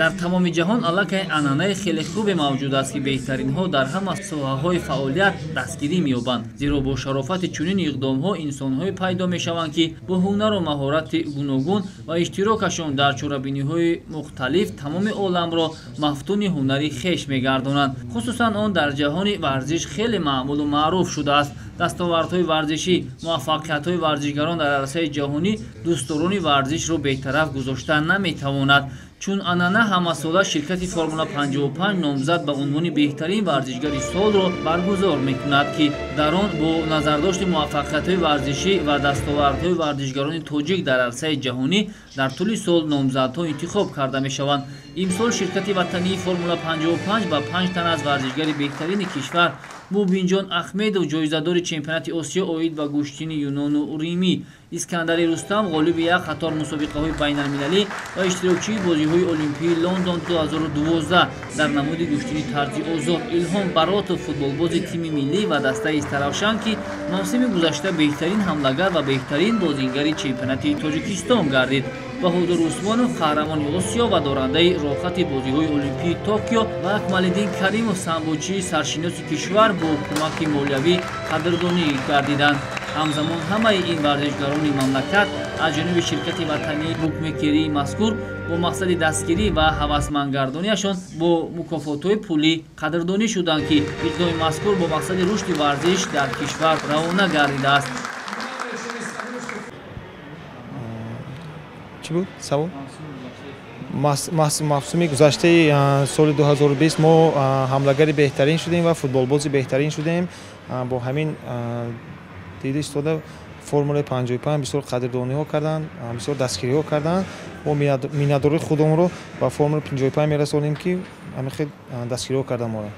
дар тамоми ҷаҳон аллакай анъанаи хеле хубе мавҷуд аст ки беҳтаринҳо дар ҳама соҳаҳои фаъолият дастгирӣ меёбанд, зеро бо шарофати чунин иқдомҳо инсонҳое пайдо мешаванд ки бо ҳунару маҳорати гуногун ва иштирокашон дар чорабиниҳои мухталиф тамоми оламро мафтуни ҳунари хеш мегардонанд. хусусан он дар ҷаҳони варзиш хеле маъмулу маъруф шудааст. дастовардҳои варзишӣ, муваффақиятҳои варзишгарон дар арасаи ҷаҳонӣ дӯстдорони варзишро бетараф гузошта наметавонад. чун анъана ҳамасола ширкати Формула 55 номзад ба унвони беҳтарин варзишгари солро баргузор мекунад, ки дар он бо назардошти муваффақиятҳои варзишӣ ва дастовардҳои варзишгарони тоҷик дар арасаи ҷаҳонӣ дар тӯли сол номзадҳо интихоб карда мешаванд. имсол ширкати ватании Формула 55 ба 5 тан аз варзишгари беҳтарини кишвар Мубинҷон Ахмедов ҷоизадори чемпионати Осиё оид ба гӯштини Юнону Римӣ, Искандари Рустам ғолиби як қатор мусобиқаҳои байналмилалӣ ва иштирокчии бозиҳои Олимпии Лондон 2012 дар намуди гӯштини тарзи озод, Илҳом Баротов футболбози тими миллӣ ва дастаи Старавшан ки мавсими гузашта беҳтарин ҳамлагар ва беҳтарин бозингари чемпионати Тоҷикистон гардид, Баҳодур Усмонов қаҳрамони Осиё ва дорандаи роҳхати бозиҳои Олимпии Токио ва Акмалиддин Каримов самбочии саршиноси кишвар бо кӯмаки молиявӣ қадрдонӣ гардиданд. ҳамзамон ҳамаи ин варзишгарони мамлакат аз ҷониби ширкати ватании букмекерии мазкур бо мақсади дастгирӣ ва ҳавасмандгардонияшон бо мукофотҳои пулӣ қадрдонӣ шуданд, ки иқдоми мазкур бо мақсади рушди варзиш дар кишвар равона гардидааст. چی بود؟ سوال؟ مفصومی گذشته سال 2020 ما حمله‌گر بهترین شدیم و فوتبالباز بهترین شدیم. با همین دیده استفاده فرمول 55 بسیار قدردانی ها کردن، بسیار دستگیری ها کردن. ما میانه‌داری خودمون رو با فرمول 55 میرسونیم که همین خیلی دستگیری ها کردن ما رو.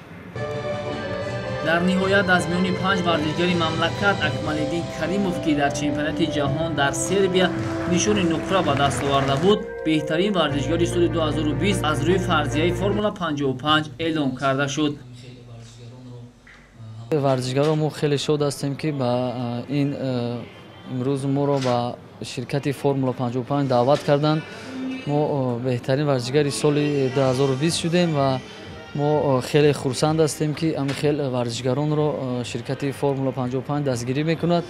дар ниҳоят аз миёни 5 варзишгари мамлакат Акмалиддин Каримов ки дар чемпионати ҷаҳон дар Сербия нишони нуқра ба даст оварда буд, беҳтарин варзишгари соли 2020 аз рӯи фарзияи Формула 55 эълон карда шуд. варзишгарон мо хеле шод ҳастем ки ба ин имрӯз моро ба ширкати Формула 55 даъват карданд. мо беҳтарин варзишгари соли 2020 шудем ва мо хеле хурсанд ҳастем ки ами хел варзишгаронро ширкати Формула 55 дастгирӣ мекунад.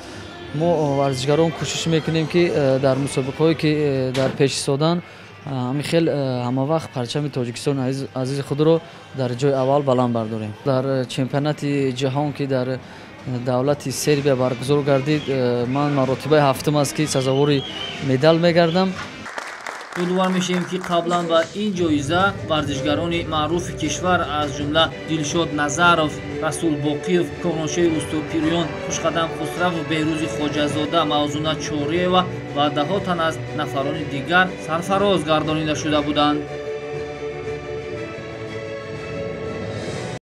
мо варзишгарон кӯшиш мекунем ки дар мусобиқаҳое ки дар пеш истодан ами хел ҳамавақт парчами Тоҷикистони азизи худро дар ҷои аввал баланд бардорем. дар чемпионати ҷаҳон ки дар давлати Сербия баргузор гардид, ман маротибаи ҳафтум аст ки сазовори медал мегардам. یادآور میشیم که قبلا با این جایزه ورزشگران معروف کشور از جمله دلشاد نظرов، رسول باقیов، کاناشای استوپیریان، خوشقدم خسرو و بهروز خواجه‌زاده، موزونه چوریeva و ده‌ها تن از نفران دیگر سرفراز گردانیده شده بودند.